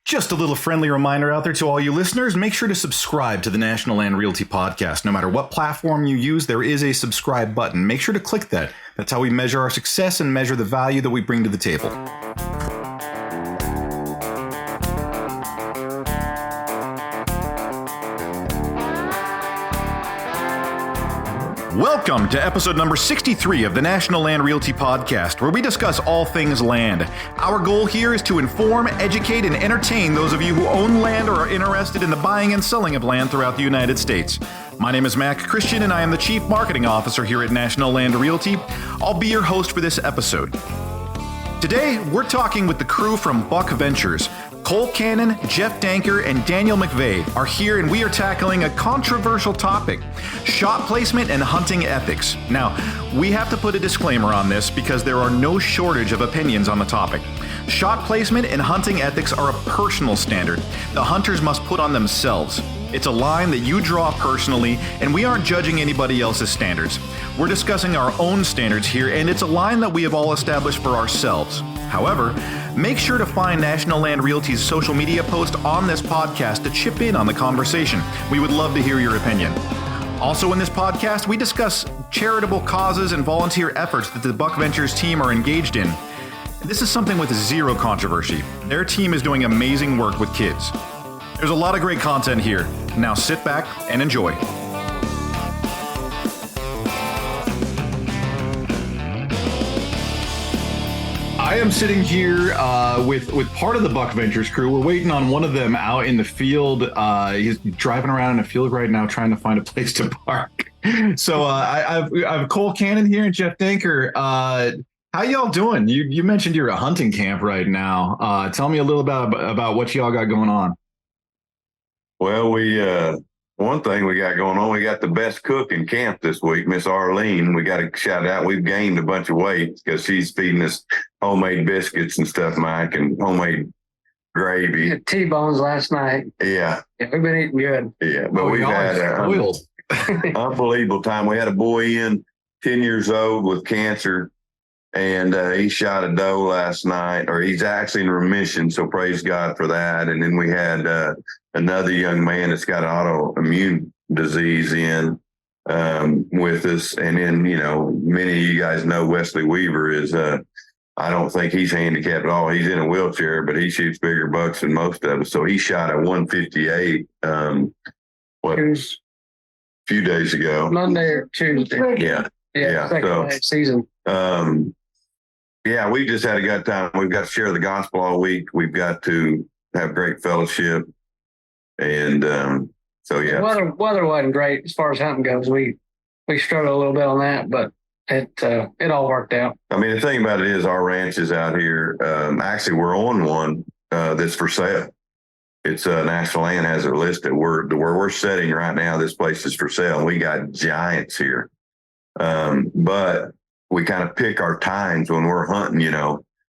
Just a little friendly reminder out there to all you listeners, make sure to subscribe to the National Land Realty Podcast. No matter what platform you use, there is a subscribe button. Make sure to click that. That's how we measure our success and measure the value that we bring to the table. Welcome to episode number 63 of the National Land Realty Podcast, where we discuss all things land. Our goal here is to inform, educate, and entertain those of you who own land or are interested in the buying and selling of land throughout the United States. My name is Mac Christian, and I am the Chief Marketing Officer here at National Land Realty. I'll be your host for this episode. Today, we're talking with the crew from BuckVentures. Cole Cannon, Jeff Danker, and Daniel McVay are here, and we are tackling a controversial topic: shot placement and hunting ethics. Now, we have to put a disclaimer on this because there are no shortage of opinions on the topic. Shot placement and hunting ethics are a personal standard the hunters must put on themselves. It's a line that you draw personally, and we aren't judging anybody else's standards. We're discussing our own standards here, and it's a line that we have all established for ourselves. However, make sure to find National Land Realty's social media post on this podcast to chip in on the conversation. We would love to hear your opinion. Also in this podcast, we discuss charitable causes and volunteer efforts that the BuckVentures team are engaged in. This is something with zero controversy. Their team is doing amazing work with kids. There's a lot of great content here. Now sit back and enjoy. I am sitting here with part of the BuckVentures crew. We're waiting on one of them out in the field. He's driving around in the field right now trying to find a place to park. So I have Cole Cannon here and Jeff Danker. How y'all doing? You mentioned you're at a hunting camp right now. Tell me a little about what y'all got going on. Well, one thing we got going on, we got the best cook in camp this week, Miss Arlene. We got to shout out. We've gained a bunch of weight because she's feeding us homemade biscuits and stuff, Mike, and homemade gravy. Had T-bones last night. Yeah. We've been eating good. Yeah, but we've had an unbelievable time. We had a boy in 10 years old with cancer, and he shot a doe last night, or he's actually in remission, so praise God for that. And then we had another young man that's got an autoimmune disease in with us. And then, many of you guys know Wesley Weaver is, I don't think he's handicapped at all. He's in a wheelchair, but he shoots bigger bucks than most of us. So he shot a 158 a few days ago. Monday or Tuesday. Yeah. So, season. Yeah, we just had a good time. We've got to share the gospel all week. We've got to have great fellowship. And so, yeah. The weather wasn't great as far as hunting goes. We struggled a little bit on that, but it all worked out. I mean, the thing about it is our ranch is out here. Actually, we're on one that's for sale. It's National Land has it listed. Where we're sitting right now, this place is for sale. And we got giants here. But we kind of pick our times when we're hunting,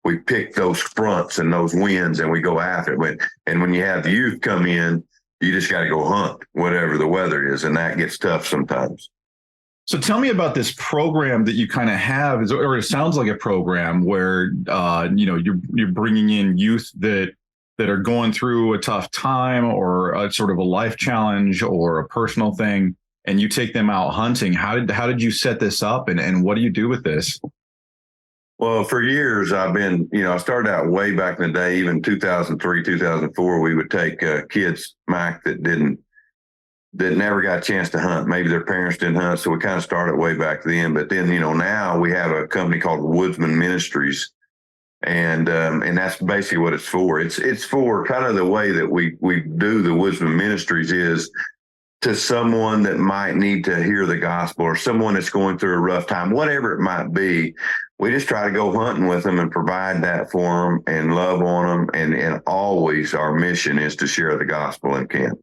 we pick those fronts and those winds and we go after it. And when you have the youth come in, you just got to go hunt, whatever the weather is. And that gets tough sometimes. So tell me about this program that you kind of have, or it sounds like a program where, you're bringing in youth that are going through a tough time or a sort of a life challenge or a personal thing, and you take them out hunting. How did you set this up, and what do you do with this? Well, for years I've been, I started out way back in the day, even 2003, 2004, we would take kids, Mike, that never got a chance to hunt. Maybe their parents didn't hunt. So we kind of started way back then. But then, now we have a company called Woodsman Ministries. And that's basically what it's for. It's for kind of the way that we do the Woodsman Ministries is to someone that might need to hear the gospel or someone that's going through a rough time, whatever it might be. We just try to go hunting with them and provide that for them and love on them. And always our mission is to share the gospel in camp.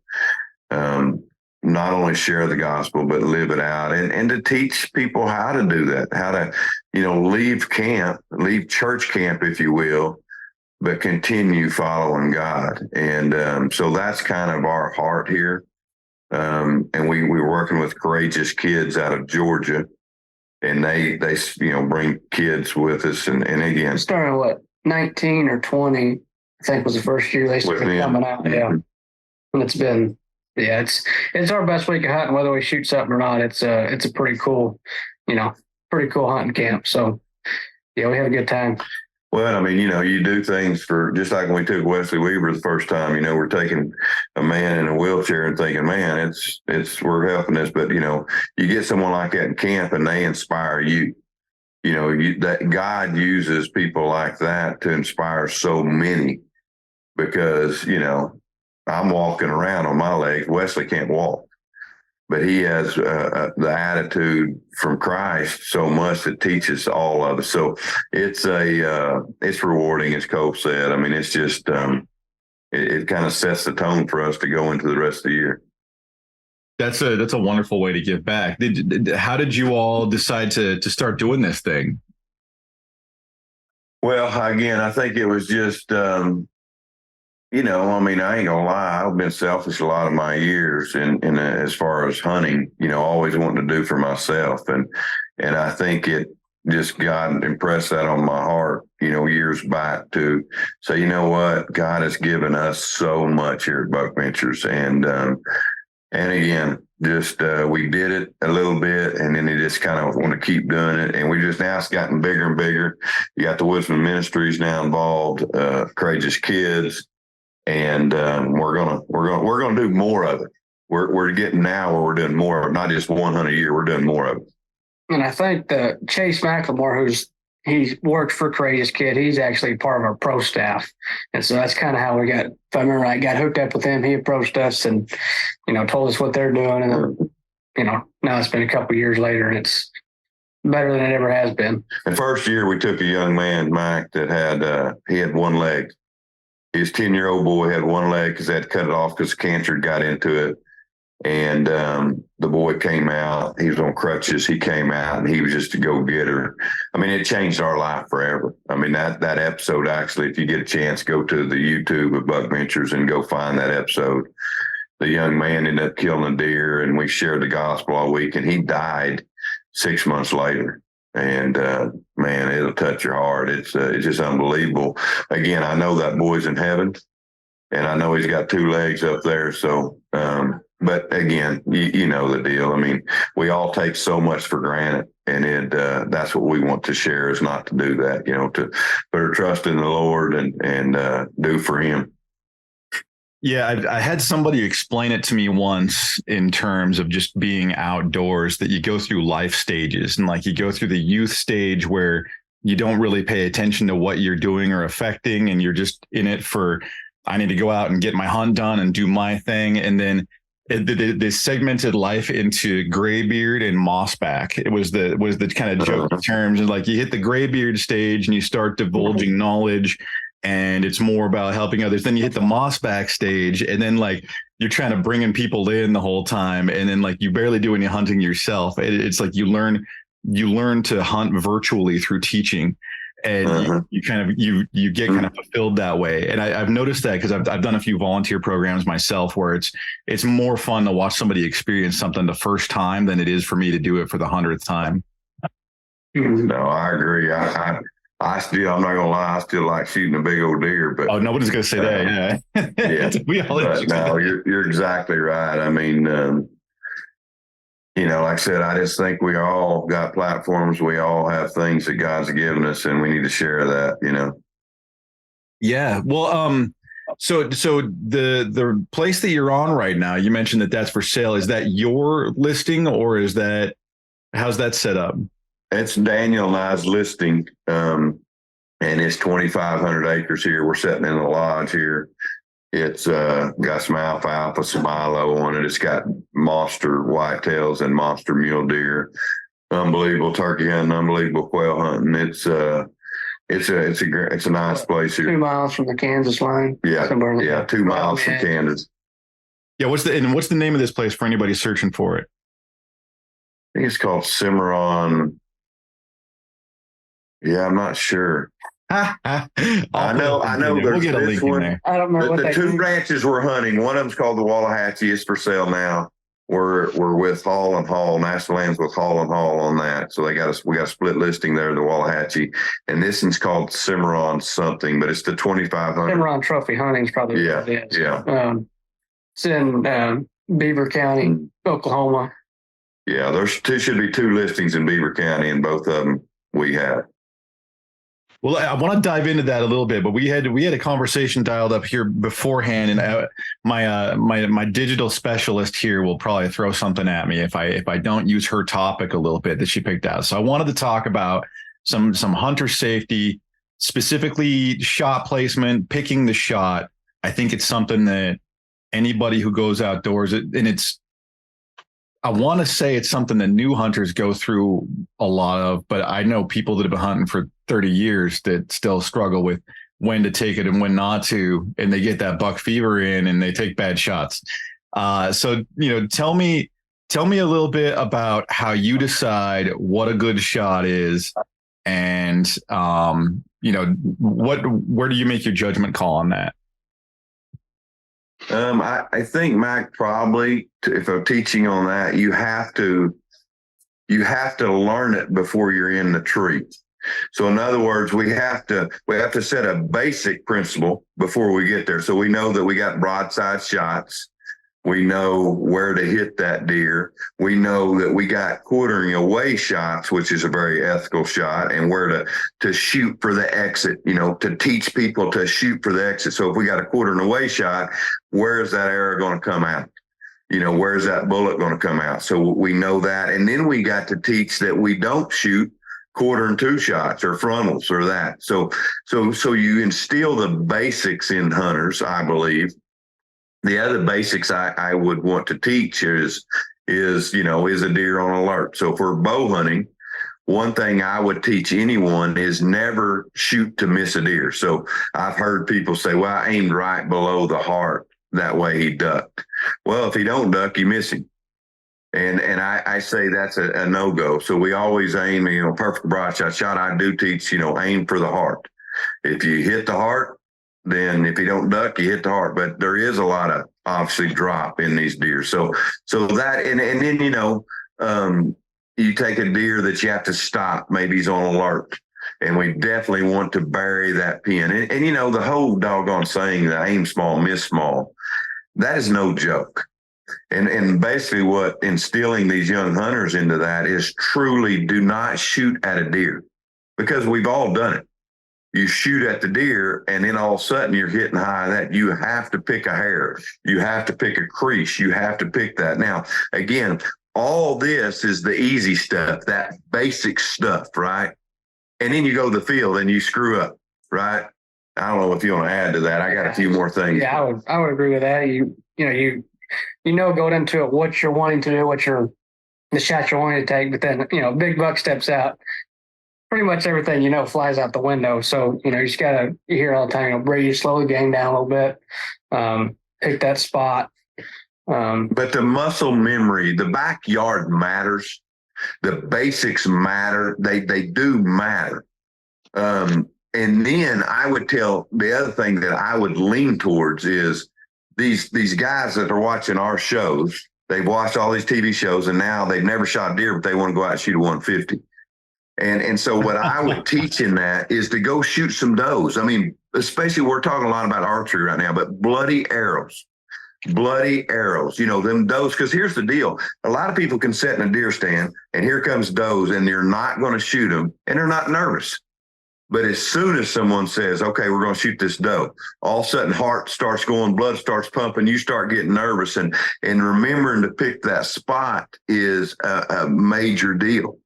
Not only share the gospel, but live it out and to teach people how to do that, how to, leave church camp, if you will, but continue following God. And so that's kind of our heart here. And we're working with courageous kids out of Georgia, and they bring kids with us. And again, starting 19 or 20 I think was the first year they started coming out. Yeah. And it's been, it's our best week of hunting, whether we shoot something or not. It's a pretty cool, pretty cool hunting camp. So yeah, we have a good time. Well, I mean, you do things for, just like when we took Wesley Weaver the first time, we're taking a man in a wheelchair and thinking, man, we're helping this. But, you get someone like that in camp and they inspire you. That God uses people like that to inspire so many because, I'm walking around on my legs. Wesley can't walk, but he has the attitude from Christ so much that teaches all of us. So it's rewarding, as Cole said. I mean, it's just, it kind of sets the tone for us to go into the rest of the year. That's a wonderful way to give back. How did you all decide to start doing this thing? Well, again, I think it was just, I mean, I ain't gonna lie. I've been selfish a lot of my years in as far as hunting, always wanting to do for myself. And I think it just, God impressed that on my heart, years back to say, you know what, God has given us so much here at BuckVentures. And again, just we did it a little bit, and then you just kind of want to keep doing it. And we just, now it's gotten bigger and bigger. You got the Woodsman Ministries now involved, Courageous Kids, and we're gonna do more of it. We're getting now where we're doing more, not just one hunt a year. We're doing more of it. And I think that Chase McLemore, he's worked for Courageous Kid, he's actually part of our pro staff. And so that's kind of how we got, if I remember right, got hooked up with him. He approached us and, told us what they're doing. And then, now it's been a couple of years later and it's better than it ever has been. The first year we took a young man, Mike, that he had one leg. His 10-year-old boy had one leg because they had to cut it off because cancer got into it. And the boy came out. He was on crutches. He came out, and he was just a go-getter. I mean, it changed our life forever. I mean, that episode, actually, if you get a chance, go to the YouTube of BuckVentures and go find that episode. The young man ended up killing a deer, and we shared the gospel all week, and he died 6 months later. And, man, it'll touch your heart. It's just unbelievable. Again, I know that boy's in heaven, and I know he's got 2 legs up there. So, but again, you know the deal. I mean, we all take so much for granted, and that's what we want to share, is not to do that, to put our trust in the Lord and do for him. Yeah, I had somebody explain it to me once in terms of just being outdoors, that you go through life stages, and like you go through the youth stage where you don't really pay attention to what you're doing or affecting, and you're just in it for, I need to go out and get my hunt done and do my thing. And then they segmented life into graybeard and mossback. It was the kind of joke terms, and like you hit the graybeard stage and you start divulging knowledge, and it's more about helping others. Then you hit the mossback stage, and then like you're trying to bring in people in the whole time, and then like you barely do any hunting yourself. It's like you learn to hunt virtually through teaching, and you get kind of fulfilled that way. And I've noticed that because I've done a few volunteer programs myself where it's more fun to watch somebody experience something the first time than it is for me to do it for the 100th time. No, I agree. I still, I'm not gonna lie, I still like shooting a big old deer. But nobody's gonna say that. Yeah, we all. No, you're exactly right. I mean, like I said, I just think we all got platforms. We all have things that God's given us, and we need to share that. Yeah. Well, so the place that you're on right now, you mentioned that that's for sale. Is that your listing, or how's that set up? It's Daniel and I's listing, and it's 2,500 acres here. We're sitting in the lodge here. It's got some alfalfa, some milo on it. It's got monster whitetails and monster mule deer, unbelievable turkey hunting, unbelievable quail hunting. It's a nice place here. 2 miles from the Kansas line. Yeah, 2 miles from Kansas. Yeah, what's the name of this place for anybody searching for it? I think it's called Cimarron. Yeah, I'm not sure. I know. We'll get a link in there. I don't remember the 2 ranches we're hunting. One of them's called the Wallahatchie. It's for sale now. we're with Hall and Hall. National Land's with Hall and Hall on that. So we got a split listing there, the Wallahatchie, and this one's called Cimarron something, but it's the 2,500. Cimarron Trophy Hunting is probably what it is. Yeah. It's in Beaver County, Oklahoma. Yeah, should be two listings in Beaver County, and both of them we have. Well, I want to dive into that a little bit, but we had a conversation dialed up here beforehand, and my digital specialist here will probably throw something at me if I don't use her topic a little bit that she picked out. So I wanted to talk about some hunter safety, specifically shot placement, picking the shot. I think it's something that anybody who goes outdoors, I want to say it's something that new hunters go through a lot of, but I know people that have been hunting for 30 years that still struggle with when to take it and when not to, and they get that buck fever in and they take bad shots. So, tell me a little bit about how you decide what a good shot is, and, where do you make your judgment call on that? I think, Mac, probably if I'm teaching on that, you have to learn it before you're in the tree. So in other words, we have to set a basic principle before we get there. So we know that we got broadside shots. We know where to hit that deer. We know that we got quartering away shots, which is a very ethical shot, and where to shoot for the exit, to teach people to shoot for the exit. So if we got a quartering away shot, where is that arrow going to come out? Where's that bullet going to come out? So we know that. And then we got to teach that we don't shoot quarter and two shots or frontals or that. So you instill the basics in hunters, I believe. The other basics I would want to teach is a deer on alert. So for bow hunting, one thing I would teach anyone is never shoot to miss a deer. So I've heard people say, well, I aimed right below the heart. That way he ducked. Well, if he don't duck, you miss him. And I say that's a no-go. So we always aim, perfect broadshot shot. I do teach, aim for the heart. If you hit the heart, then if you don't duck, you hit the heart. But there is a lot of obviously drop in these deer. So that, and then, you take a deer that you have to stop. Maybe he's on alert. And we definitely want to bury that pin. And the whole doggone saying that aim small, miss small, that is no joke. And basically what instilling these young hunters into that is truly do not shoot at a deer, because we've all done it. You shoot at the deer and then all of a sudden you're hitting high. That you have to pick a hair. You have to pick a crease. You have to pick that. Now, again, all this is the easy stuff, that basic stuff, right? And then you go to the field and you screw up, right? I don't know if you want to add to that. I got a few more things. Yeah, I would agree with that. Going into it, what you're wanting to do, the shot you're wanting to take, but then, big buck steps out. Pretty much everything, flies out the window. So, you just you hear all the time, breathe, slowly gang down a little bit, pick that spot. But the muscle memory, the backyard matters. The basics matter. They do matter. And then I would tell the other thing that I would lean towards is these guys that are watching our shows, they've watched all these TV shows and now they've never shot deer, but they want to go out and shoot a 150. And so what I would teach in that is to go shoot some does. I mean, especially we're talking a lot about archery right now, but bloody arrows, them does. Because here's the deal. A lot of people can sit in a deer stand and here comes does and they're not going to shoot them and they're not nervous. But as soon as someone says, okay, we're going to shoot this doe, all of a sudden heart starts going, blood starts pumping, you start getting nervous. And remembering to pick that spot is a major deal.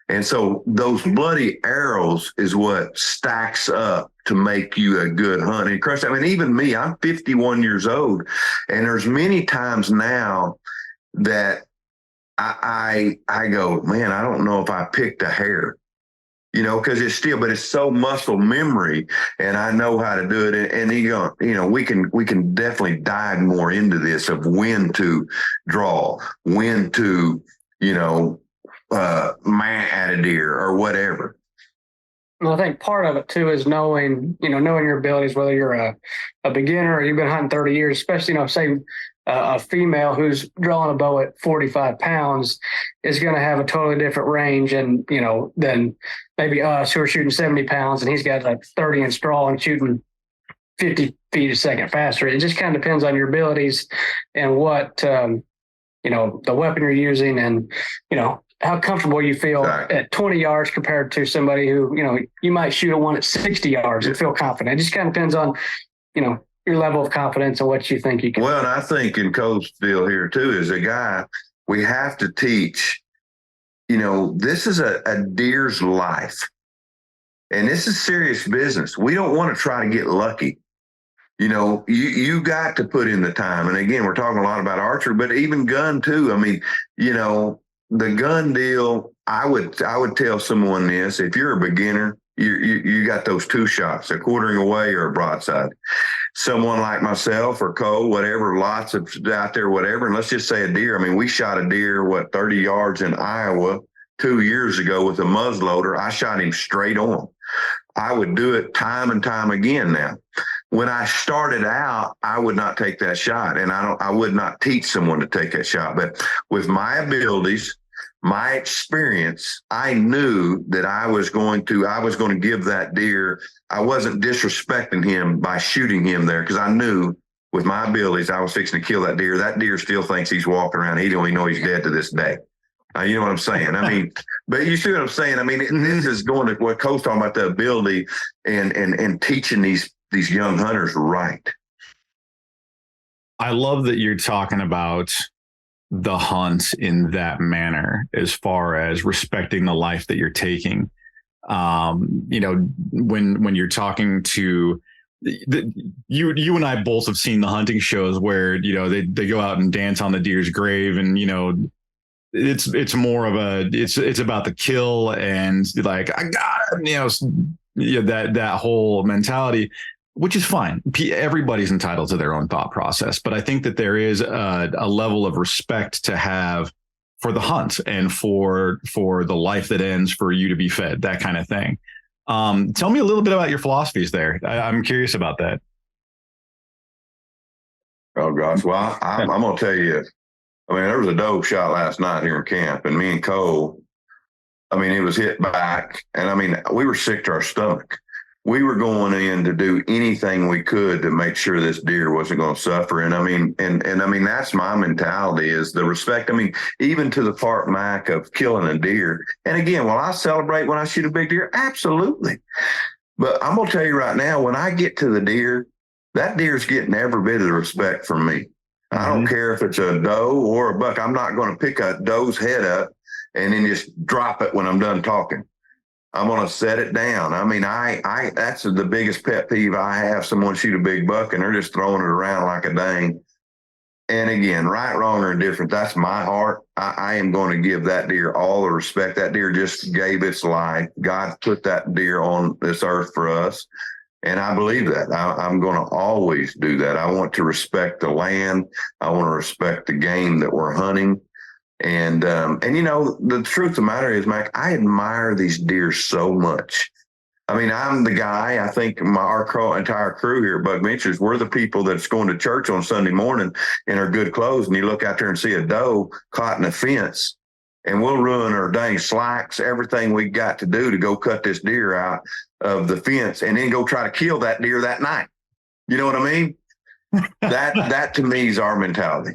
And so those bloody arrows is what stacks up to make you a good hunter. I mean, even me, I'm 51 years old, and there's many times now that I go, man, I don't know if I picked a hair, because but it's so muscle memory, and I know how to do it. And we can definitely dive more into this of when to draw, when to, man at a deer or whatever. Well, I think part of it too is knowing your abilities, whether you're a beginner or you've been hunting 30 years, especially, say a female who's drawing a bow at 45 pounds is going to have a totally different range, and than maybe us who are shooting 70 pounds, and he's got like 30 inch draw and shooting 50 feet a second faster. It just kind of depends on your abilities and what the weapon you're using, and how comfortable you feel at 20 yards compared to somebody who, you might shoot a one at 60 yards and feel confident. It just kind of depends on, your level of confidence and what you think you can. Well, and I think in Cole's deal here too, is a guy, we have to teach, this is a deer's life, and this is serious business. We don't want to try to get lucky. You got to put in the time. And again, we're talking a lot about archery, but even gun too. I mean, the gun deal, I would tell someone this: if you're a beginner, you got those two shots, a quartering away or a broadside. Someone like myself or Cole, whatever, lots of out there, whatever. And let's just say a deer. I mean, we shot a deer, 30 yards in Iowa 2 years ago with a muzzleloader. I shot him straight on. I would do it time and time again now. When I started out, I would not take that shot, and I would not teach someone to take that shot. But with my abilities, my experience, I knew that I was going to give that deer. I wasn't disrespecting him by shooting him there, because I knew with my abilities, I was fixing to kill that deer. That deer still thinks he's walking around. He don't even know he's dead to this day. You know what I'm saying? I mean, but you see what I'm saying? I mean, this is going to what Cole's talking about, the ability and teaching these young hunters right. I love that you're talking about the hunt in that manner, as far as respecting the life that you're taking. When you're talking to you and I both have seen the hunting shows where, they go out and dance on the deer's grave, and, it's more of it's about the kill, and like, I got it, that whole mentality, which is fine. Everybody's entitled to their own thought process. But I think that there is a level of respect to have for the hunt and for the life that ends for you to be fed, that kind of thing. Tell me a little bit about your philosophies there. I'm curious about that. Oh, gosh. Well, I'm going to tell you, I mean, there was a doe shot last night here in camp, and me and Cole, I mean, it was hit back, and I mean, we were sick to our stomach. We were going in to do anything we could to make sure this deer wasn't going to suffer. And I mean, and I mean, that's my mentality, is the respect. I mean, even to the part, Mac, of killing a deer. And again, will I celebrate when I shoot a big deer? Absolutely. But I'm going to tell you right now, when I get to the deer, that deer's getting every bit of the respect from me. I don't care if it's a doe or a buck. I'm not going to pick a doe's head up and then just drop it when I'm done talking. I'm going to set it down. I mean, I that's the biggest pet peeve I have. Someone shoot a big buck and they're just throwing it around like a dang. And again, right, wrong, or indifferent, that's my heart. I am going to give that deer all the respect. That deer just gave its life. God put that deer on this earth for us. And I believe that. I'm going to always do that. I want to respect the land. I want to respect the game that we're hunting. And the truth of the matter is, Mac, I admire these deer so much. I mean, I'm the guy, I think our entire crew here at BuckVentures, we're the people that's going to church on Sunday morning in our good clothes, and you look out there and see a doe caught in a fence, and we'll ruin our dang slacks, everything we got to do to go cut this deer out of the fence and then go try to kill that deer that night. You know what I mean? That to me is our mentality.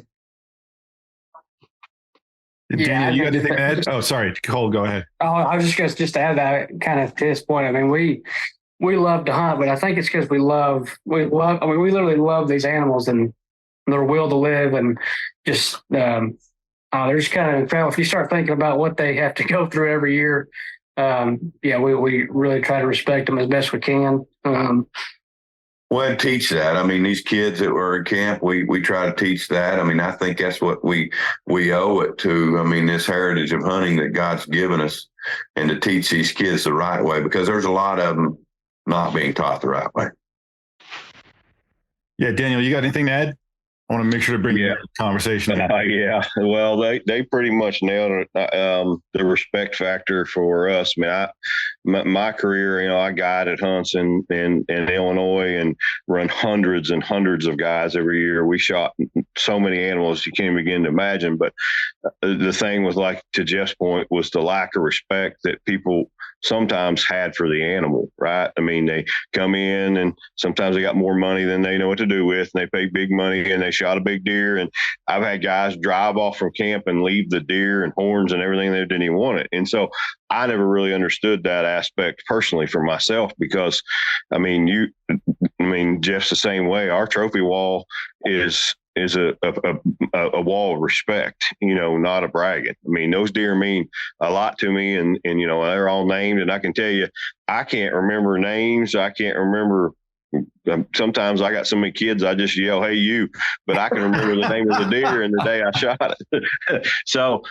Daniel, you got anything to add? Oh, sorry, Cole, go ahead. Oh, I was just going to add that kind of to his point. I mean, we love to hunt, but I think it's because we literally love these animals and their will to live, and just they're just kind of, if you start thinking about what they have to go through every year, we really try to respect them as best we can. Well, teach that. I mean, these kids that were in camp, we try to teach that. I mean, I think that's what we owe it to. I mean, this heritage of hunting that God's given us, and to teach these kids the right way, because there's a lot of them not being taught the right way. Yeah, Daniel, you got anything to add? I want to make sure to bring the conversation in. Yeah. Well, they pretty much nailed it. The respect factor for us. I mean, my career, I guided hunts in Illinois and run hundreds and hundreds of guys every year. We shot so many animals you can't begin to imagine. But the thing was, like to Jeff's point, was the lack of respect that people sometimes had for the animal, right? I mean, they come in and sometimes they got more money than they know what to do with, and they pay big money and they shot a big deer. And I've had guys drive off from camp and leave the deer and horns and everything. They didn't even want it. And so I never really understood that aspect personally for myself, because I mean, Jeff's the same way. Our trophy wall is a wall of respect, not a bragging. I mean, those deer mean a lot to me, and they're all named, and I can tell you, I can't remember names. I can't remember. Sometimes I got so many kids, I just yell, "Hey, you!" But I can remember the name of the deer and the day I shot it. So,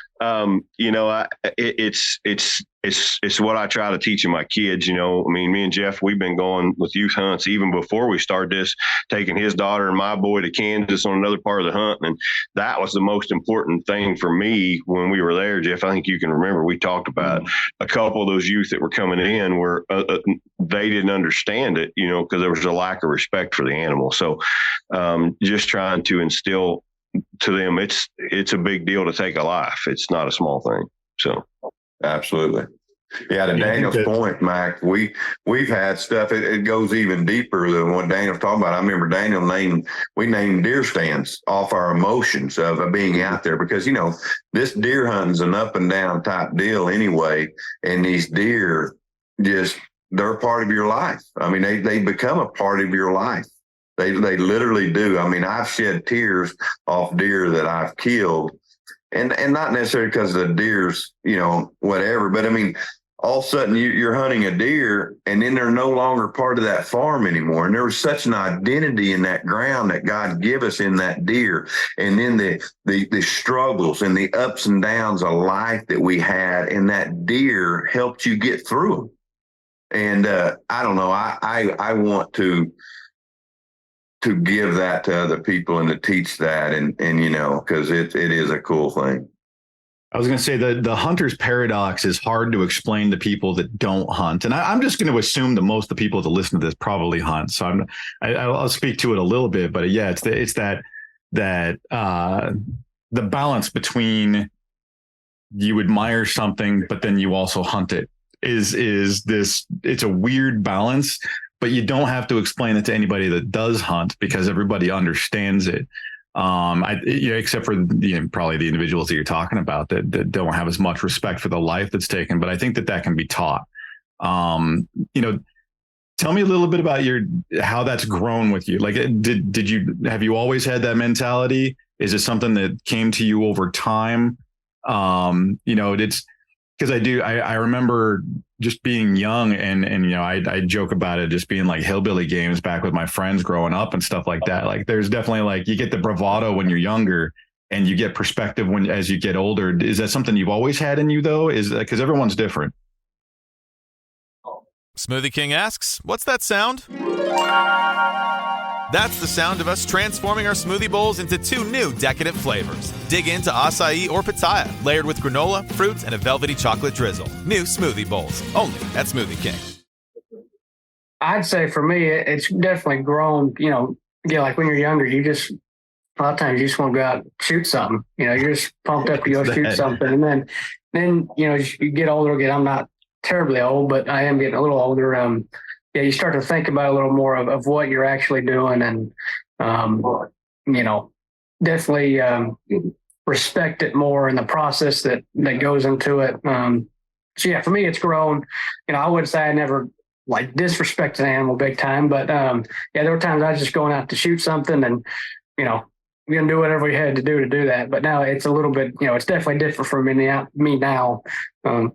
it's what I try to teach my kids. I mean, me and Jeff, we've been going with youth hunts even before we started this, taking his daughter and my boy to Kansas on another part of the hunt. And that was the most important thing for me when we were there, Jeff. I think you can remember, we talked about a couple of those youth that were coming in where they didn't understand it, because there was a lack of respect for the animal. So just trying to instill to them, it's a big deal to take a life. It's not a small thing. So. Absolutely. Yeah, to Daniel's point, Mac, we've had stuff. It goes even deeper than what Daniel's talking about. I remember Daniel we named deer stands off our emotions of being out there, because this deer hunting's an up and down type deal anyway, and these deer they're a part of your life. I mean, they become a part of your life. They literally do. I mean, I've shed tears off deer that I've killed. And not necessarily because the deer's, whatever, but I mean, all of a sudden you're hunting a deer and then they're no longer part of that farm anymore. And there was such an identity in that ground that God give us in that deer. And then the struggles and the ups and downs of life that we had, and that deer helped you get through them. And I don't know, I want to give that to other people and to teach that, and because it is a cool thing. I was going to say the hunter's paradox is hard to explain to people that don't hunt. And I'm just going to assume that most of the people that listen to this probably hunt. So I'll speak to it a little bit, but yeah, it's that the balance between you admire something, but then you also hunt it is this, it's a weird balance. But you don't have to explain it to anybody that does hunt, because everybody understands it. Except for probably the individuals that you're talking about that don't have as much respect for the life that's taken. But I think that can be taught. Tell me a little bit about how that's grown with you. Like, have you always had that mentality? Is it something that came to you over time? It's because I remember just being young and I joke about it just being like hillbilly games back with my friends growing up and stuff like that. Like, there's definitely, like, you get the bravado when you're younger and you get perspective as you get older. Is that something you've always had in you, though? Is that because everyone's different? Smoothie King asks, what's that sound? That's the sound of us transforming our smoothie bowls into 2 new decadent flavors. Dig into acai or pitaya, layered with granola, fruit, and a velvety chocolate drizzle. New smoothie bowls, only at Smoothie King. I'd say for me, it's definitely grown. Like when you're younger, a lot of times you just want to go out and shoot something. You're just pumped up to go shoot something. And then you get older again. I'm not terribly old, but I am getting a little older. You start to think about a little more of what you're actually doing, and definitely respect it more in the process that goes into it. So yeah, for me, it's grown. I would say I never disrespected an animal big time, but there were times I was just going out to shoot something, and we're gonna do whatever we had to do that. But now it's a little bit, it's definitely different for me now. Doing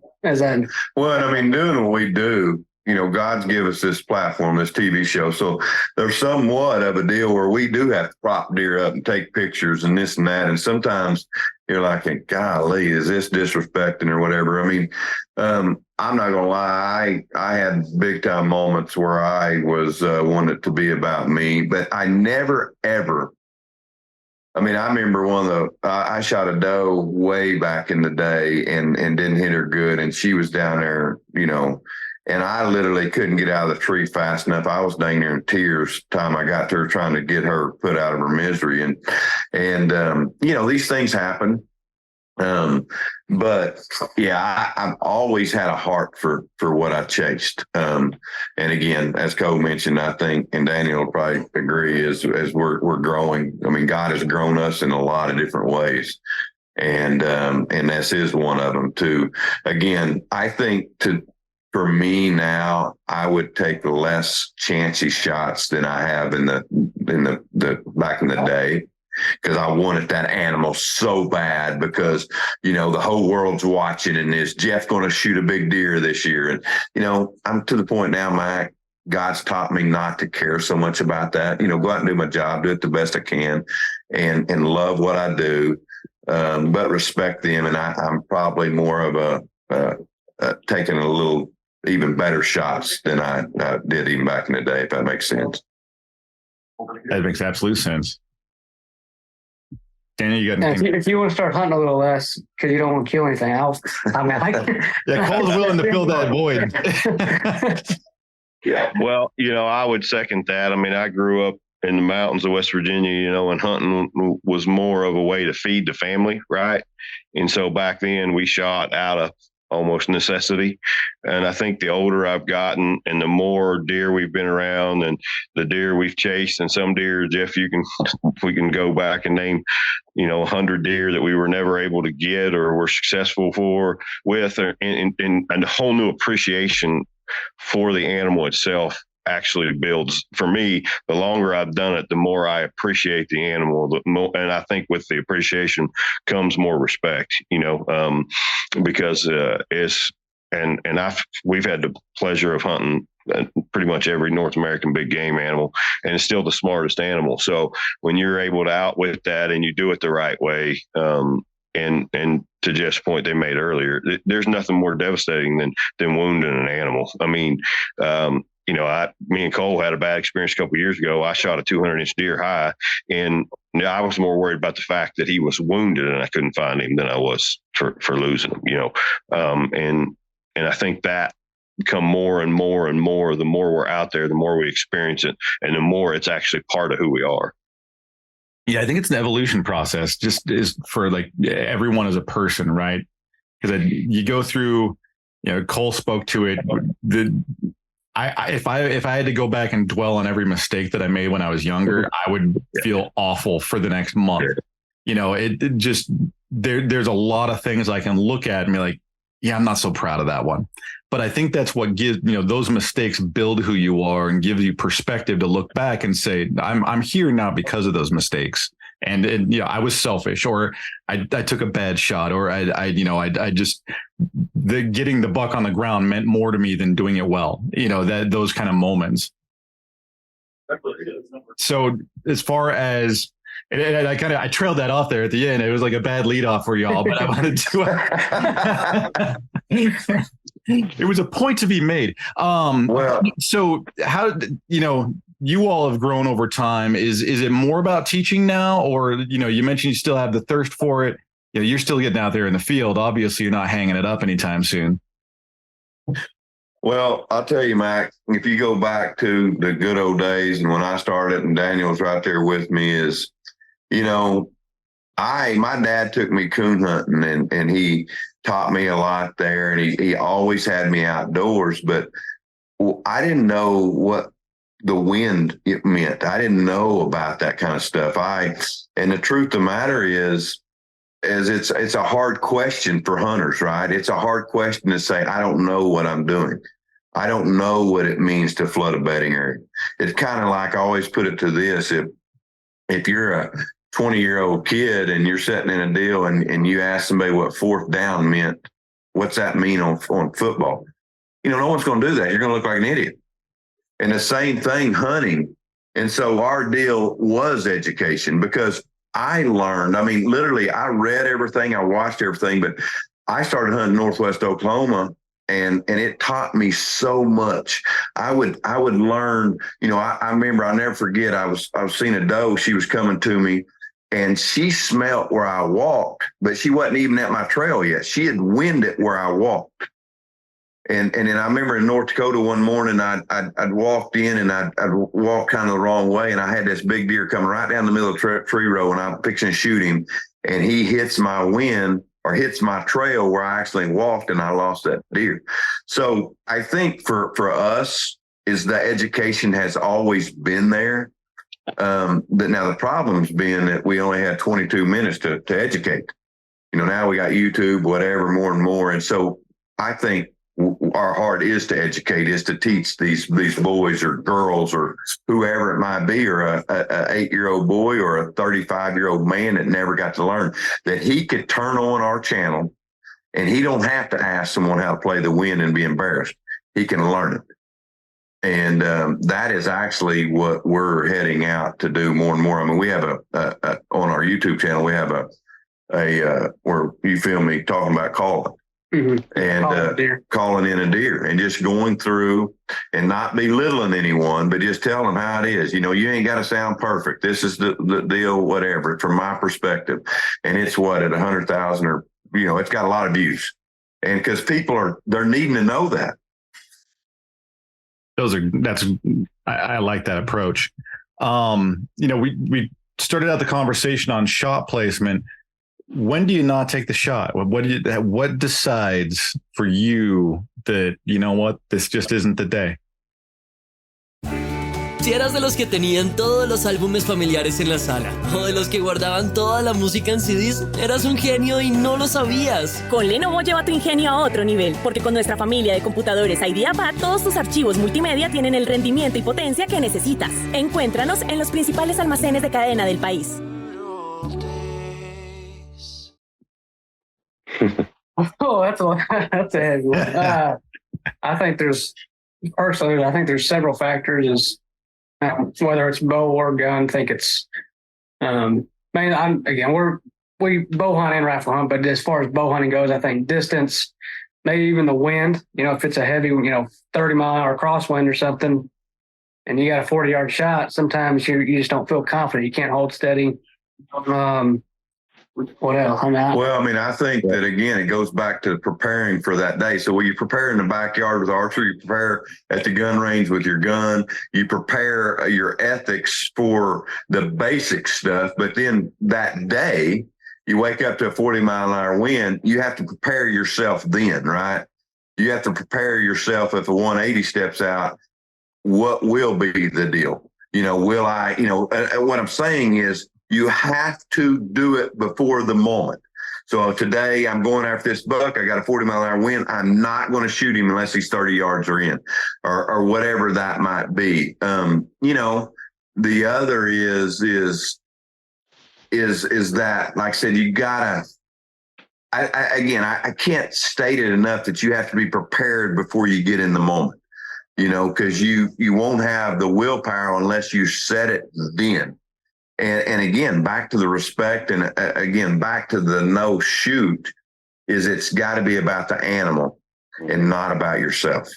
what we do. God's give us this platform, this TV show. So there's somewhat of a deal where we do have to prop deer up and take pictures and this and that. And sometimes you're like, golly, is this disrespecting or whatever? I mean, I'm not going to lie. I had big time moments where I was wanted to be about me, but I never, ever. I mean, I remember I shot a doe way back in the day and didn't hit her good. And she was down there, And I literally couldn't get out of the tree fast enough. I was dang near in tears time I got to her trying to get her put out of her misery. And these things happen. But yeah, I've always had a heart for what I chased. And again, as Cole mentioned, I think, and Daniel will probably agree, as we're growing. I mean, God has grown us in a lot of different ways. And this is one of them too. Again, I think for me now, I would take less chancy shots than I have in the back in the day, because I wanted that animal so bad, because, the whole world's watching, and is Jeff going to shoot a big deer this year? And, I'm to the point now, Mike, God's taught me not to care so much about that. Go out and do my job, do it the best I can, and love what I do, but respect them. And I'm probably more of taking a little even better shots than I did even back in the day, if that makes sense. That makes absolute sense. Daniel, you got anything? If you want to start hunting a little less because you don't want to kill anything else, yeah, Cole's willing to fill that void. Yeah, well, I would second that. I mean, I grew up in the mountains of West Virginia, and hunting was more of a way to feed the family, right? And so back then we shot out of almost necessity. And I think the older I've gotten and the more deer we've been around and the deer we've chased, and some deer, Jeff, we can go back and name, 100 deer that we were never able to get or were successful with, and a whole new appreciation for the animal itself actually builds. For me, the longer I've done it, the more I appreciate the animal, and I think with the appreciation comes more respect, because we've had the pleasure of hunting pretty much every North American big game animal, and it's still the smartest animal. So when you're able to outwit that and you do it the right way, and to Jeff's point they made earlier, there's nothing more devastating than wounding an animal. I mean, me and Cole had a bad experience a couple of years ago. I shot a 200-inch deer high, and I was more worried about the fact that he was wounded and I couldn't find him than I was for losing him, and I think that become more and more and more, the more we're out there, the more we experience it, and the more it's actually part of who we are. Yeah, I think it's an evolution process, just is for like everyone as a person, right? Because you go through, Cole spoke to it. If I had to go back and dwell on every mistake that I made when I was younger, I would feel awful for the next month. It just there's a lot of things I can look at and be like, yeah, I'm not so proud of that one. But I think that's what gives, those mistakes build who you are and gives you perspective to look back and say, I'm here now because of those mistakes. And I was selfish, or I took a bad shot, or I just getting the buck on the ground meant more to me than doing it well. Those kind of moments. So as far as, and I trailed that off there at the end. It was like a bad lead off for y'all, but I wanted to. It was a point to be made. So how, you all have grown over time. Is it more about teaching now, or, you mentioned you still have the thirst for it. You're still getting out there in the field. Obviously you're not hanging it up anytime soon. Well, I'll tell you, Mac, if you go back to the good old days and when I started, and Daniel's right there with me, is, my dad took me coon hunting, and he taught me a lot there, and he always had me outdoors, but I didn't know what the wind it meant. I didn't know about that kind of stuff. And the truth of the matter is it's a hard question for hunters, right? It's a hard question to say, I don't know what I'm doing. I don't know what it means to flood a bedding area. It's kind of like, I always put it to this: if you're a 20-year-old kid and you're sitting in a deal and you ask somebody what fourth down meant, what's that mean on football? No one's going to do that. You're going to look like an idiot. And the same thing hunting. And so our deal was education, because I learned, literally I read everything, I watched everything, but I started hunting Northwest Oklahoma, and it taught me so much. I would learn, I remember, I'll never forget, I was seeing a doe, she was coming to me, and she smelt where I walked, but she wasn't even at my trail yet. She had winded where I walked. And then I remember in North Dakota one morning, I'd walked in and I'd walked kind of the wrong way. And I had this big deer coming right down the middle of the tree row, and I'm fixing to shoot him. And he hits my wind or hits my trail where I actually walked, and I lost that deer. So I think for us is the education has always been there. But now the problem's being that we only had 22 minutes to educate. Now we got YouTube, whatever, more and more. And so I think our heart is to educate, is to teach these boys or girls or whoever it might be, or a 8-year-old boy or a 35-year-old man that never got to learn, that he could turn on our channel and he don't have to ask someone how to play the wind and be embarrassed. He can learn it. And that is actually what we're heading out to do more and more. I mean, we have on our YouTube channel, we have a where you feel me talking about calling. Mm-hmm. And calling in a deer and just going through and not belittling anyone, but just tell them how it is. You ain't got to sound perfect. This is the deal, whatever, from my perspective. And it's at 100,000 or, it's got a lot of views. And because people they're needing to know that. I like that approach. We started out the conversation on shot placement. When do you not take the shot? What decides for you that, this just isn't the day? Si eras de los que tenían todos los álbumes familiares en la sala o de los que guardaban toda la música en CDs, eras un genio y no lo sabías. Con Lenovo lleva tu ingenio a otro nivel, porque con nuestra familia de computadores IdeaPad, todos tus archivos multimedia tienen el rendimiento y potencia que necesitas. Encuéntranos en los principales almacenes de cadena del país. Oh, that's a heavy one. I think there's several factors. Whether it's bow or gun, I think it's we bow hunt and rifle hunt, but as far as bow hunting goes, I think distance, maybe even the wind. If it's a heavy, 30-mile-an-hour crosswind or something, and you got a 40-yard shot, sometimes you just don't feel confident. You can't hold steady. What else? I think that, again, it goes back to preparing for that day. So when you prepare in the backyard with archery, you prepare at the gun range with your gun, you prepare your ethics for the basic stuff. But then that day, you wake up to a 40-mile-an-hour wind, you have to prepare yourself then, right? You have to prepare yourself if a 180 steps out, what will be the deal? Will I, what I'm saying is, you have to do it before the moment. So today I'm going after this buck. I got a 40-mile-an-hour wind. I'm not going to shoot him unless he's 30 yards or in, or whatever that might be. The other is that, like I said, you gotta. I can't state it enough that you have to be prepared before you get in the moment. Because you won't have the willpower unless you set it then. And again, back to the respect, and again, back to the no shoot, is it's got to be about the animal and not about yourself.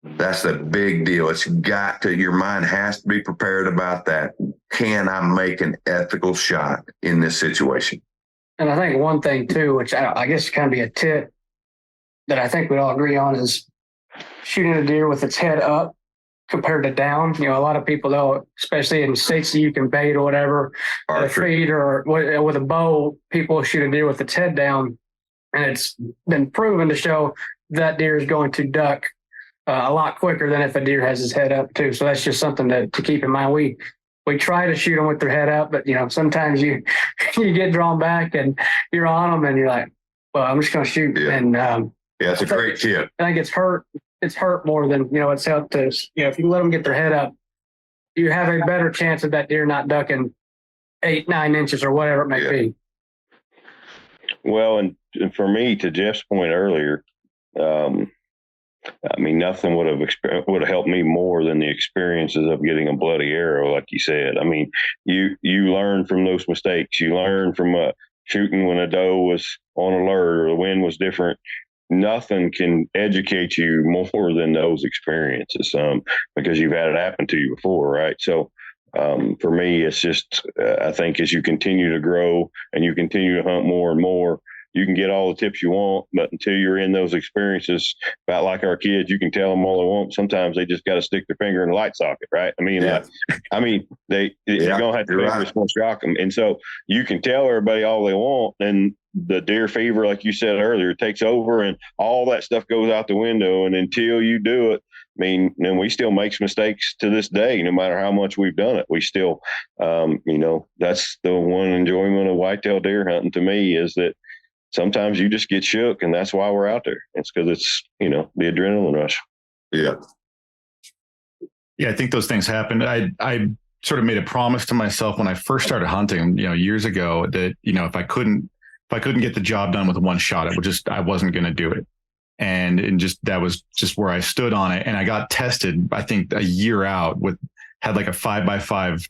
That's the big deal. Your mind has to be prepared about that. Can I make an ethical shot in this situation? And I think one thing too, which I guess kind of be a tip that I think we'd all agree on, is shooting a deer with its head up compared to down. A lot of people, though, especially in states that you can bait or whatever, feed or with a bow, people shoot a deer with its head down, and it's been proven to show that deer is going to duck a lot quicker than if a deer has his head up too. So that's just something to keep in mind. We try to shoot them with their head up, but sometimes you get drawn back and you're on them, and you're like, well, I'm just going to shoot. Yeah. And it's a great tip. I think it's hurt more than, it's helped us. If you let them get their head up, you have a better chance of that deer not ducking 8-9 inches or whatever it may be. Well, and for me, to Jeff's point earlier, nothing would have helped me more than the experiences of getting a bloody arrow, like you said. You learn from those mistakes. You learn from shooting when a doe was on alert or the wind was different. Nothing can educate you more than those experiences, because you've had it happen to you before, right? So for me, it's just, I think as you continue to grow and you continue to hunt more and more, you can get all the tips you want, but until you're in those experiences, about like our kids, you can tell them all they want. Sometimes they just got to stick their finger in the light socket, right? You're gonna have to be able to shock them, and so you can tell everybody all they want, and the deer fever, like you said earlier, takes over, and all that stuff goes out the window. And until you do it, and we still make mistakes to this day, no matter how much we've done it. We still, that's the one enjoyment of whitetail deer hunting to me, is that sometimes you just get shook, and that's why we're out there. It's because it's, the adrenaline rush. Yeah. Yeah, I think those things happen. I sort of made a promise to myself when I first started hunting, years ago, that, if I couldn't get the job done with one shot, I wasn't going to do it. And that was just where I stood on it. And I got tested, I think a year out, had like a 5x5,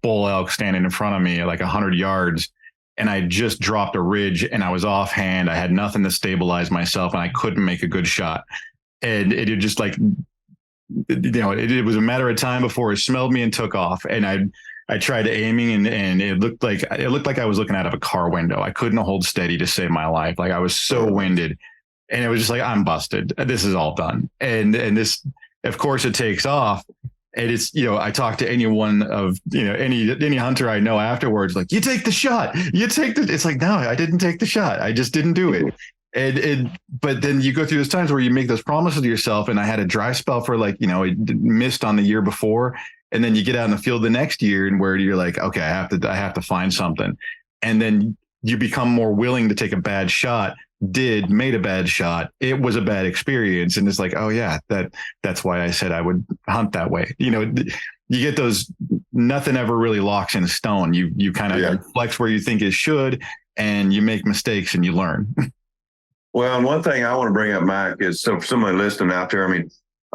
bull elk standing in front of me at like 100 yards. And I just dropped a ridge and I was offhand. I had nothing to stabilize myself and I couldn't make a good shot. And it just like, it was a matter of time before it smelled me and took off. And I tried aiming and it looked like I was looking out of a car window. I couldn't hold steady to save my life. Like I was so winded, and it was just like, I'm busted. This is all done. And this, of course, it takes off. And it's, I talk to anyone of, any hunter I know afterwards, like, you take the shot, it's like, no, I didn't take the shot. I just didn't do it. But then you go through those times where you make those promises to yourself. And I had a dry spell for it missed on the year before. And then you get out in the field the next year and where you're like, okay, I have to find something. And then you become more willing to take a bad shot, made a bad shot. It was a bad experience. And it's like, oh yeah, that's why I said I would hunt that way. You get those, nothing ever really locks in stone. You kind of flex where you think it should, and you make mistakes and you learn. Well, and one thing I want to bring up, Mike, is so for somebody listening out there, I'm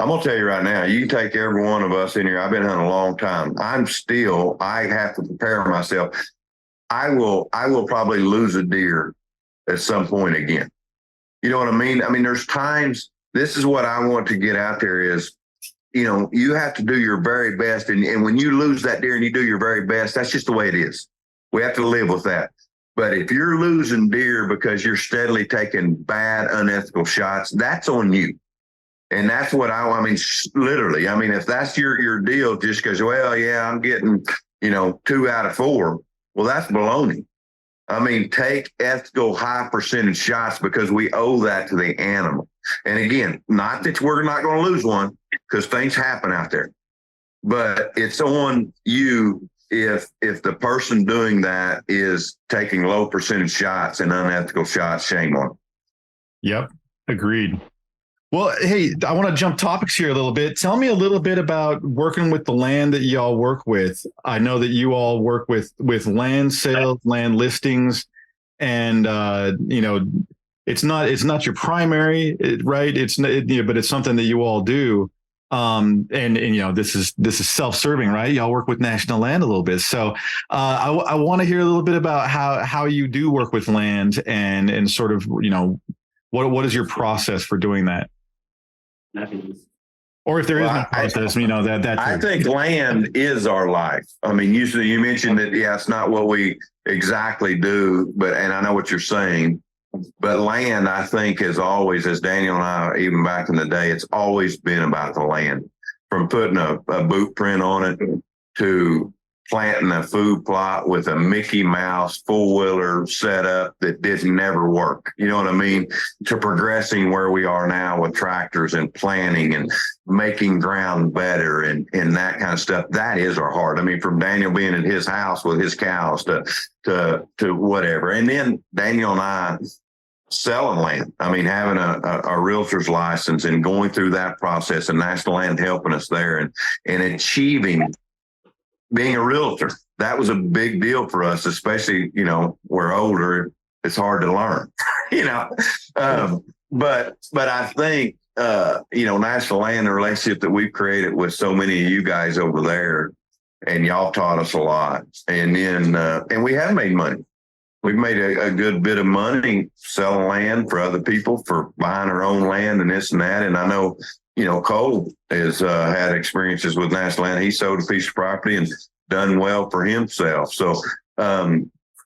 going to tell you right now, you can take every one of us in here. I've been hunting a long time. I have to prepare myself. I will probably lose a deer at some point again. You know what I mean? There's times, this is what I want to get out there is, you have to do your very best. And when you lose that deer and you do your very best, that's just the way it is. We have to live with that. But if you're losing deer because you're steadily taking bad, unethical shots, that's on you. And that's what literally, if that's your deal, just because, well, yeah, I'm getting, 2 out of 4. Well, that's baloney. Take ethical high percentage shots because we owe that to the animal. And again, not that we're not going to lose one, because things happen out there, but it's on you if the person doing that is taking low percentage shots and unethical shots. Shame on them. Yep. Agreed. Well, hey, I want to jump topics here a little bit. Tell me a little bit about working with the land that y'all work with. I know that you all work with land sales, land listings, and it's not your primary, right? But it's something that you all do. This is self-serving, right? Y'all work with national land a little bit. So I want to hear a little bit about how you do work with land and sort of, what is your process for doing that? Or if there is no process, I think land is our life. Usually you mentioned that, it's not what we exactly do, and I know what you're saying, but land, I think, is always, as Daniel and I, even back in the day, it's always been about the land, from putting a boot print on it to planting a food plot with a Mickey Mouse four-wheeler setup that didn't never work. You know what I mean? To progressing where we are now with tractors and planting and making ground better and that kind of stuff. That is our heart. From Daniel being at his house with his cows to whatever. And then Daniel and I selling land. Having a realtor's license and going through that process, and National Land helping us there and achieving being a realtor. That was a big deal for us, especially, we're older. It's hard to learn, but I think, National Land, the relationship that we've created with so many of you guys over there, and y'all taught us a lot. And then, and we have made money. We've made a good bit of money selling land for other people, for buying our own land and this and that. And I know, Cole has had experiences with National Land. He sold a piece of property and done well for himself. So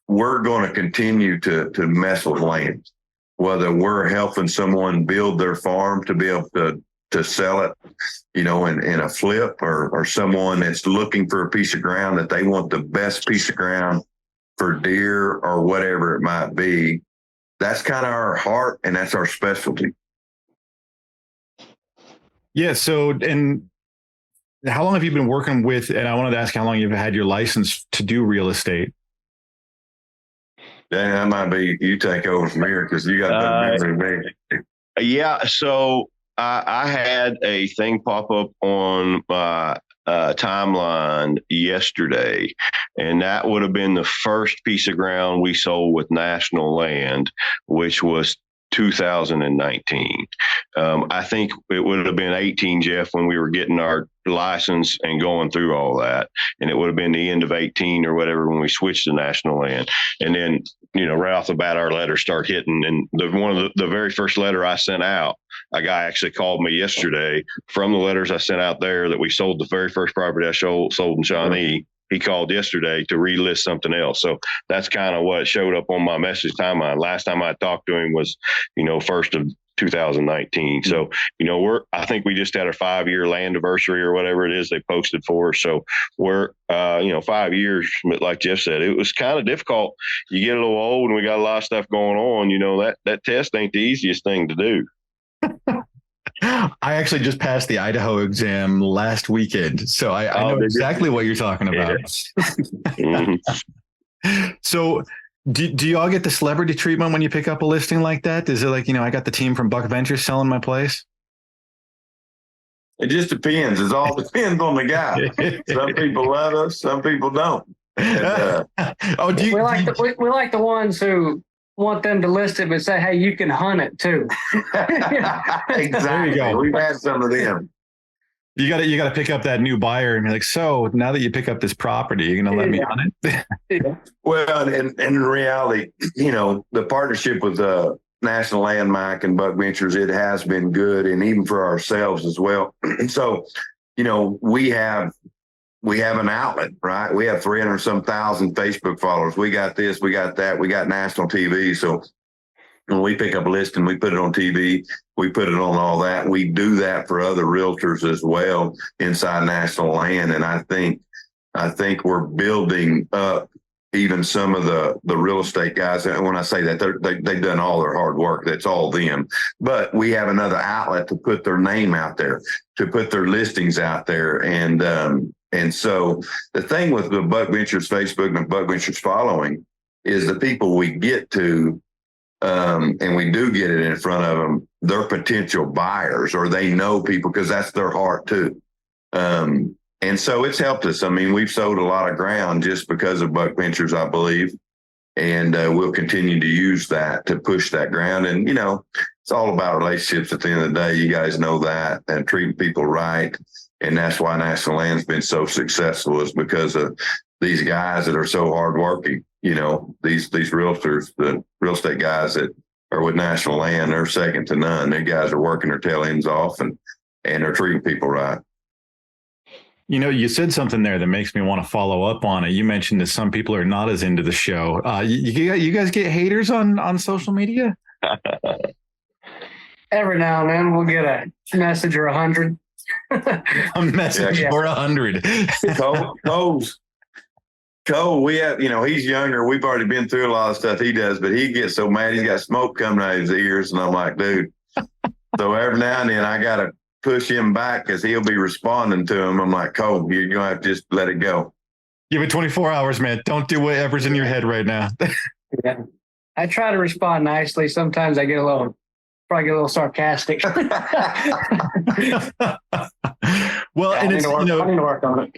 we're going to continue to mess with land, whether we're helping someone build their farm to be able to sell it, in a flip, or someone that's looking for a piece of ground that they want the best piece of ground for deer or whatever it might be. That's kind of our heart, and that's our specialty. Yeah. So, and how long have you been working with, and I wanted to ask how long you've had your license to do real estate? Dan, that might be, you take over from here because you got better memory than me. Yeah. So I had a thing pop up on my timeline yesterday, and that would have been the first piece of ground we sold with National Land, which was 2019. I think it would have been 18, Jeff, when we were getting our license and going through all that. And it would have been the end of 18 or whatever when we switched to National Land. And then, right off the bat, our letters start hitting. And one of the very first letter I sent out, a guy actually called me yesterday from the letters I sent out there that we sold the very first property I sold in Shawnee. He called yesterday to relist something else. So that's kind of what showed up on my message timeline. Last time I talked to him was, first of 2019. So, I think we just had our 5-year land anniversary or whatever it is they posted for us. So we're, 5 years, but like Jeff said, it was kind of difficult. You get a little old and we got a lot of stuff going on, that test ain't the easiest thing to do. I actually just passed the Idaho exam last weekend, so I know exactly what you're talking about. Yeah. So do you all get the celebrity treatment when you pick up a listing like that? Is it like, I got the team from BuckVentures selling my place? It just depends. It all depends on the guy. Some people love us, some people don't. And, we like the ones who want them to list it, but say, hey, you can hunt it too. Exactly. There you go. We've had some of them. You got to pick up that new buyer and be like, so now that you pick up this property, you're going to let me hunt it? Well, and in reality, the partnership with National Land, Mike, and BuckVentures, it has been good, and even for ourselves as well. So, we have an outlet, right? We have 300 some thousand Facebook followers. We got this, we got that, we got national TV. So when we pick up a listing, we put it on TV, we put it on all that. We do that for other realtors as well inside National Land. And I think we're building up even some of the real estate guys. And when I say that, they've done all their hard work. That's all them. But we have another outlet to put their name out there, to put their listings out there. And so the thing with the BuckVentures Facebook and the BuckVentures following is the people we get to, and we do get it in front of them, they're potential buyers, or they know people because that's their heart too. And so it's helped us. I mean, we've sold a lot of ground just because of BuckVentures, I believe. And we'll continue to use that to push that ground. And, it's all about relationships at the end of the day. You guys know that, and treating people right. And that's why National Land's been so successful, is because of these guys that are so hardworking. These realtors, the real estate guys that are with National Land, they're second to none. They guys are working their tail ends off and they're treating people right. You said something there that makes me want to follow up on it. You mentioned that some people are not as into the show. You guys get haters on social media? Every now and then we'll get a message or 100. A message or 100. Cole, we have, he's younger. We've already been through a lot of stuff he does, but he gets so mad. He's got smoke coming out of his ears. And I'm like, dude. So every now and then I got to push him back because he'll be responding to him. I'm like, Cole, you're going to have to just let it go. Give it 24 hours, man. Don't do whatever's in your head right now. Yeah. I try to respond nicely. Sometimes I get a little sarcastic. Well, and it's, I need to work on it.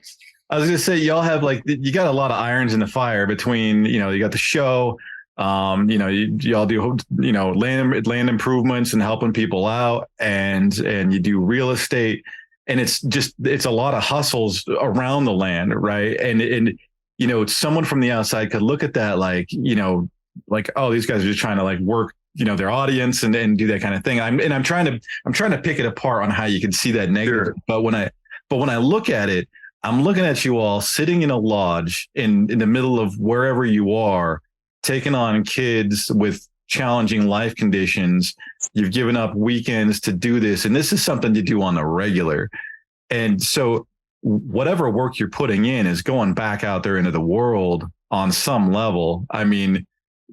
I was going to say, y'all have you got a lot of irons in the fire between, you got the show, y'all do, land improvements and helping people out, and you do real estate, and it's a lot of hustles around the land. Right. And someone from the outside could look at that oh, these guys are just trying to work, their audience and do that kind of thing. I'm trying to pick it apart on how you can see that negative. Sure. But when I look at it, I'm looking at you all sitting in a lodge in the middle of wherever you are, taken on kids with challenging life conditions. You've given up weekends to do this. And this is something you do on the regular. And so whatever work you're putting in is going back out there into the world on some level. I mean,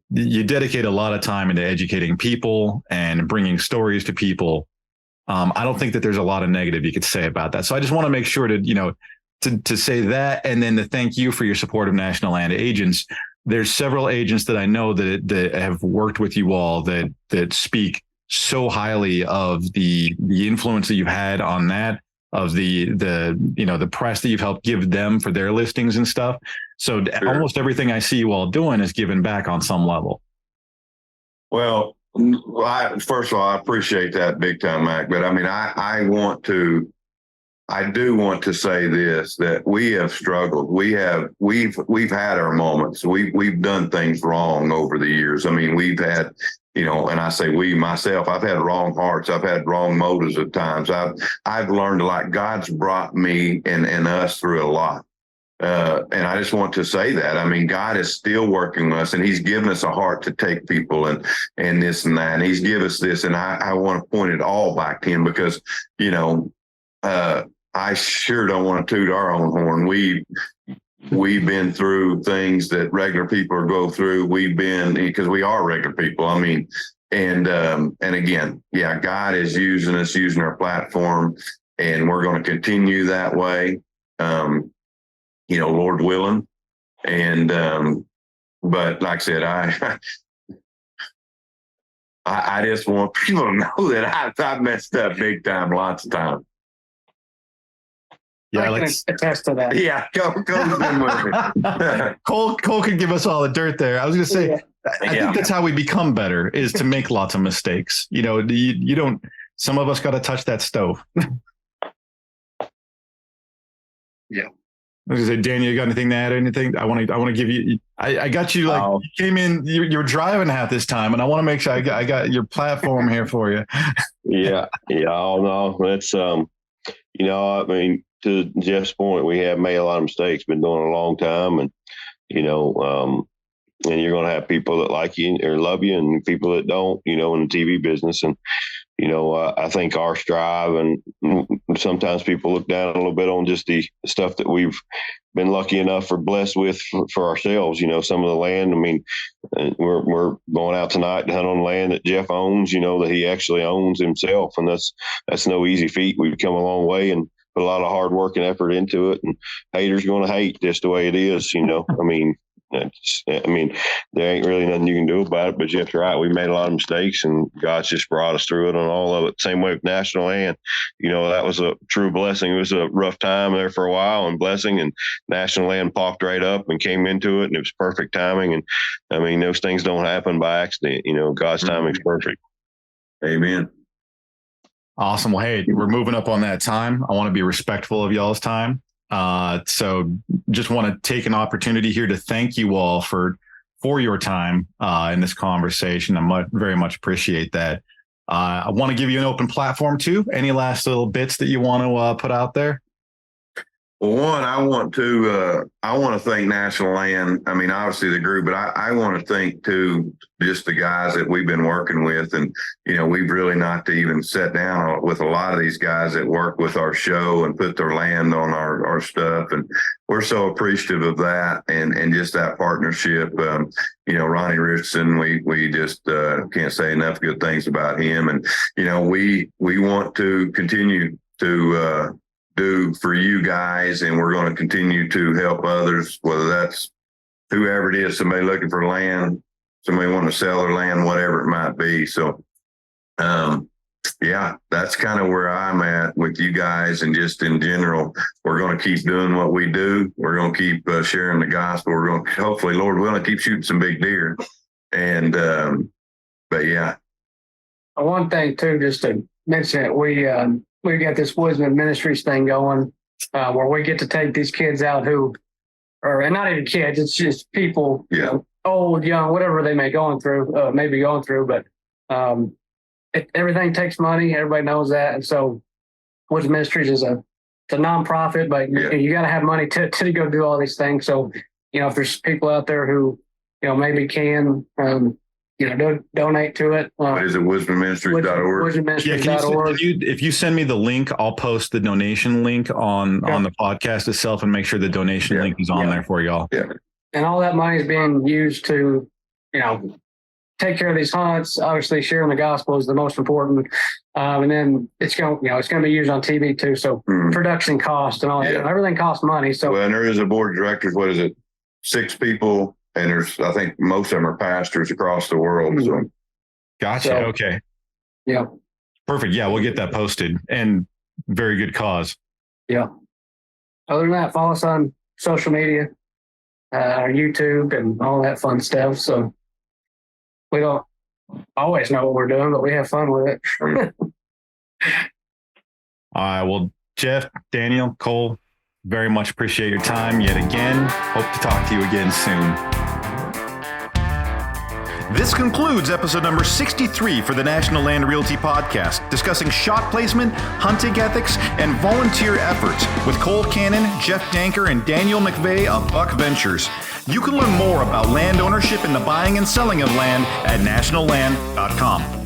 you dedicate a lot of time into educating people and bringing stories to people. I don't think that there's a lot of negative you could say about that. So I just want to make sure to say that, and then to thank you for your support of National Land Agents. There's several agents that I know that have worked with you all that speak so highly of the influence that you've had on that, of the press that you've helped give them for their listings and stuff. So almost everything I see you all doing is giving back on some level. Well, first of all, I appreciate that big time, Mac. But I mean, I do want to say this, that we have struggled. We've had our moments. We've done things wrong over the years. I mean, we've had, and I say we, myself, I've had wrong hearts. I've had wrong motives at times. I've learned a lot. God's brought me and us through a lot. And I just want to say that. I mean, God is still working with us, and he's given us a heart to take people and this and that. And he's given us this. And I want to point it all back to him because, I sure don't want to toot our own horn. We've been through things that regular people go through. Because we are regular people. I mean, and again, yeah, God is using us, using our platform, and we're going to continue that way. Lord willing. And, but like I said, I just want people to know that I've messed up big time, lots of times. Yeah, I can attest to that. Yeah, Cole's been with me. Cole can give us all the dirt there. I was going to say, I think that's how we become better, is to make lots of mistakes. You don't, some of us got to touch that stove. Yeah. I was gonna say, Daniel, you got anything to add? Anything? I want to give you. I got you. Like you came in, you're driving half this time, and I want to make sure I got your platform here for you. Yeah. Oh no, that's I mean, to Jeff's point, we have made a lot of mistakes. Been doing it a long time, and and you're going to have people that like you or love you, and people that don't. In the TV business, and I think our strive, and sometimes people look down a little bit on just the stuff that we've been lucky enough or blessed with for ourselves. Some of the land. I mean, we're going out tonight to hunt on land that Jeff owns. That he actually owns himself, and that's no easy feat. We've come a long way and put a lot of hard work and effort into it. And haters going to hate just the way it is. I mean, there ain't really nothing you can do about it, but Jeff's right. We made a lot of mistakes, and God's just brought us through it on all of it. Same way with National Land. That was a true blessing. It was a rough time there for a while, and blessing, and National Land popped right up and came into it, and it was perfect timing. And I mean, those things don't happen by accident. God's timing's perfect. Amen. Awesome. Well, hey, we're moving up on that time. I want to be respectful of y'all's time. So just want to take an opportunity here to thank you all for your time in this conversation. I very much appreciate that. I want to give you an open platform too. Any last little bits that you want to put out there? Well, one, I want to thank National Land. I mean, obviously the group, but I want to thank too just the guys that we've been working with, and we've really not to even sat down with a lot of these guys that work with our show and put their land on our stuff, and we're so appreciative of that and just that partnership. Ronnie Richardson, we just can't say enough good things about him, and we want to continue to do for you guys, and we're going to continue to help others, whether that's whoever it is, somebody looking for land, somebody wanting to sell their land, whatever it might be. So that's kind of where I'm at with you guys, and just in general, we're going to keep doing what we do. We're going to keep sharing the gospel. We're going to, hopefully, Lord willing, keep shooting some big deer. And but yeah, one thing too, just to mention it, we got this Woodsman Ministries thing going, where we get to take these kids out and not even kids, it's just people, old, young, whatever they may be going through, but everything takes money. Everybody knows that. And so Woodsman Ministries is it's a nonprofit, but you got to have money to go do all these things. So, if there's people out there who maybe can, donate to it. What is it? Wisdomministries.org. Wisdomministries.org. If you send me the link, I'll post the donation link on the podcast itself and make sure the donation link is on there for y'all. Yeah. And all that money is being used to, take care of these hunts. Obviously, sharing the gospel is the most important. And then it's going to be used on TV too. So production cost and all that, everything costs money. So, well, and there is a board of directors. What is it? 6 people. And I think most of them are pastors across the world. So. Gotcha. Okay. Yeah. Perfect. Yeah, we'll get that posted, and very good cause. Yeah. Other than that, follow us on social media, our YouTube and all that fun stuff. So we don't always know what we're doing, but we have fun with it. All right. Well, Jeff, Daniel, Cole, very much appreciate your time yet again. Hope to talk to you again soon. This concludes episode number 63 for the National Land Realty Podcast, discussing shot placement, hunting ethics, and volunteer efforts with Cole Cannon, Jeff Danker, and Daniel McVay of BuckVentures. You can learn more about land ownership and the buying and selling of land at nationalland.com.